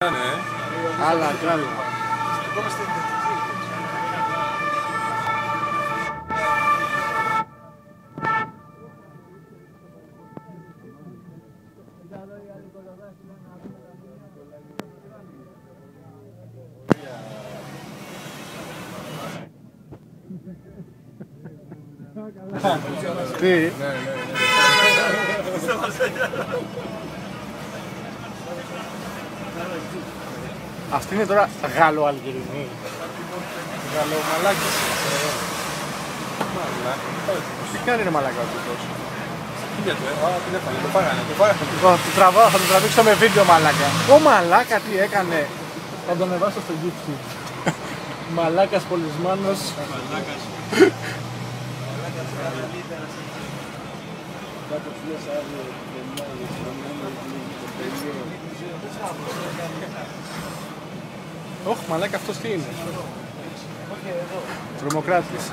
Άλλα, καλά. Τι? Αυτή είναι τώρα Γάλλο-Αλγερινή. Γαλλομαλάκης. Τι κάνει ρε μαλάκα ο τύπος? Τι έφαγε, το φάγανε. Θα το τραβήξω με βίντεο μαλάκα. Ω μαλάκα τι έκανε. Θα τον ανεβάσω στο YouTube. Μαλάκας πολυσμάνος. Μαλάκας. Ωχ, μαλάκα αυτός τι είναι? Τρομοκράτης.